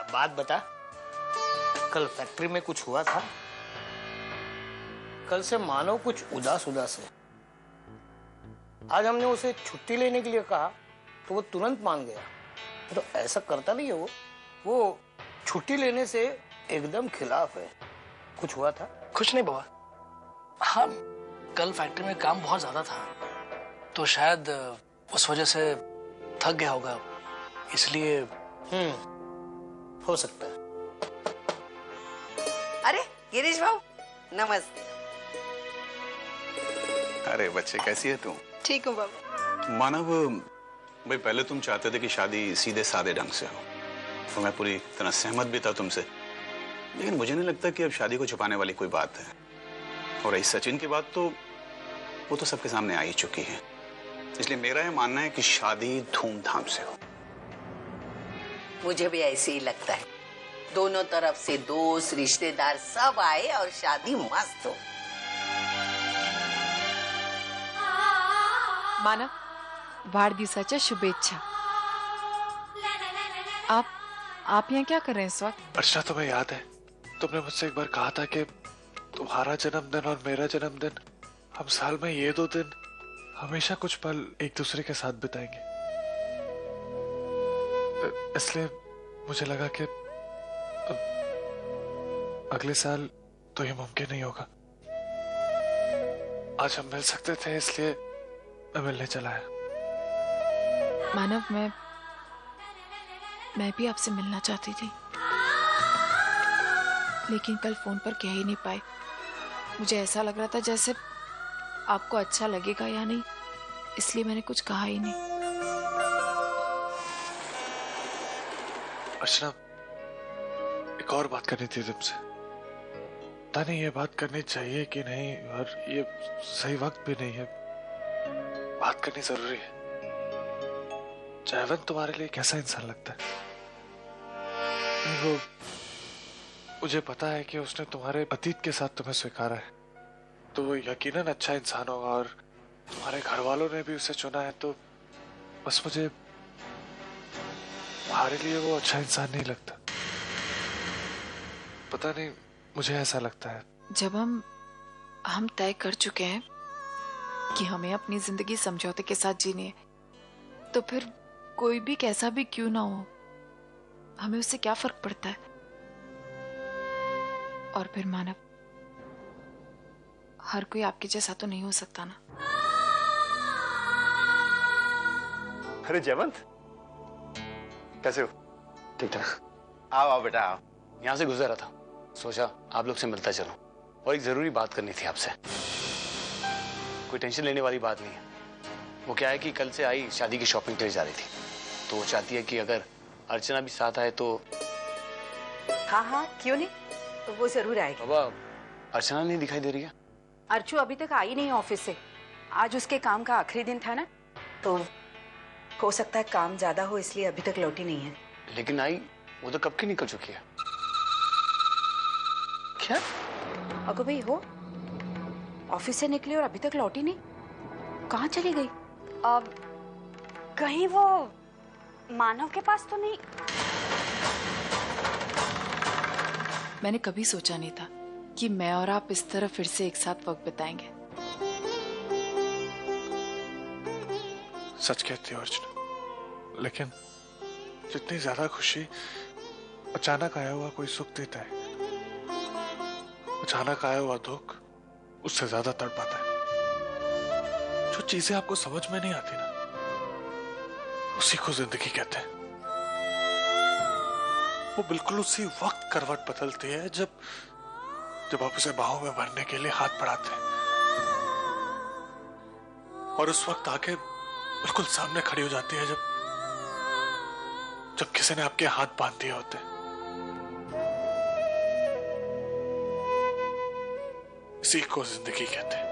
बात बता, कल फैक्ट्री में कुछ हुआ था? कल से मानो कुछ उदास उदास है। आज हमने उसे छुट्टी लेने के लिए कहा तो वो तुरंत मान गया। तो ऐसा करता नहीं है वो छुट्टी लेने से एकदम खिलाफ है। कुछ हुआ था? कुछ नहीं बाबा। हाँ, कल फैक्ट्री में काम बहुत ज्यादा था तो शायद उस वजह से थक गया होगा, इसलिए। हो सकता है। अरे गिरीश भाऊ, नमस्ते। अरे बच्चे, कैसी है तू? ठीक हूँ बाबा। मानव भाई, पहले तुम चाहते थे कि शादी सीधे सादे ढंग से हो, तो मैं पूरी तरह सहमत भी था तुमसे, लेकिन मुझे नहीं लगता कि अब शादी को छुपाने वाली कोई बात है। और रही सचिन की बात, तो वो तो सबके सामने आ ही चुकी है। इसलिए मेरा यह मानना है कि शादी धूमधाम से हो। मुझे भी ऐसे ही लगता है, दोनों तरफ से दोस्त रिश्तेदार सब आए और शादी मस्त हो। मानव, वाढदिवसाच्या शुभेच्छा। आप यहाँ क्या कर रहे हैं इस वक्त? अर्चना, तुम्हें याद है तुमने मुझसे एक बार कहा था कि तुम्हारा जन्मदिन और मेरा जन्मदिन, हम साल में ये 2 दिन हमेशा कुछ पल एक दूसरे के साथ बिताएंगे। इसलिए मुझे लगा कि अगले साल तो ये मुमकिन नहीं होगा। आज हम मिल सकते थे, इसलिए मैं मिलने चला है। मानव, मैं भी आपसे मिलना चाहती थी, लेकिन कल फोन पर कह ही नहीं पाई। मुझे ऐसा लग रहा था जैसे आपको अच्छा लगेगा या नहीं, इसलिए मैंने कुछ कहा ही नहीं। अर्चना, एक और बात करनी थी तुमसे। पता नहीं ये बात करनी चाहिए कि नहीं, और ये सही वक्त भी नहीं है। बात करनी जरूरी है। जयवंत तुम्हारे लिए कैसा इंसान लगता है? वो, मुझे पता है कि उसने तुम्हारे अतीत के साथ तुम्हें स्वीकारा है, तो वो यकीनन अच्छा इंसान होगा, और तुम्हारे घर वालों ने भी उसे चुना है। तो बस मुझे तुम्हारे लिए वो अच्छा इंसान नहीं लगता। पता नहीं, मुझे ऐसा लगता है। जब हम तय कर चुके हैं कि हमें अपनी जिंदगी समझौते के साथ जीनी है, तो फिर कोई भी कैसा भी क्यों ना हो, हमें उससे क्या फर्क पड़ता है? और फिर मानव, हर कोई आपके जैसा तो नहीं हो सकता ना। अरे जयवंत, कैसे हो? ठीक ठाक। आओ आओ बेटा आओ। यहाँ से गुजर रहा था, सोचा आप लोग से मिलता चलूं, और एक जरूरी बात करनी थी आपसे। कोई टेंशन लेने वाली बात नहीं है। वो क्या है कि कल से आई शादी की शॉपिंग के लिए जा रही थी, तो वो चाहती है कि अगर अर्चना भी साथ आए तो। हाँ हाँ, क्यों नहीं, तो वो जरूर आएगी। बाबा, अर्चना नहीं दिखाई दे रही है? अर्चू अभी तक आई नहीं ऑफिस से। आज उसके काम का आखिरी दिन था ना, तो हो सकता है काम ज्यादा हो, इसलिए अभी तक लौटी नहीं है। लेकिन आई वो तो कब की निकल चुकी है। क्या? अगो भाई, हो ऑफिस से निकली और अभी तक लौटी नहीं? कहाँ चली गई? अब कहीं वो मानव के पास तो नहीं? मैंने कभी सोचा नहीं था कि मैं और आप इस तरह फिर से एक साथ वक्त बिताएंगे। सच कहती हो अर्चना, लेकिन जितनी ज्यादा खुशी अचानक आया हुआ कोई सुख देता है, अचानक आया हुआ दुख उससे ज्यादा तड़पाता है। जो चीजें आपको समझ में नहीं आती ना, उसी को जिंदगी कहते हैं। वो बिल्कुल उसी वक्त करवट बदलती है जब आप उसे बाहों में भरने के लिए हाथ बढ़ाते हैं, और उस वक्त आके बिल्कुल सामने खड़ी हो जाती है जब किसी ने आपके हाथ बांध दिए होते। इसी को जिंदगी कहते हैं।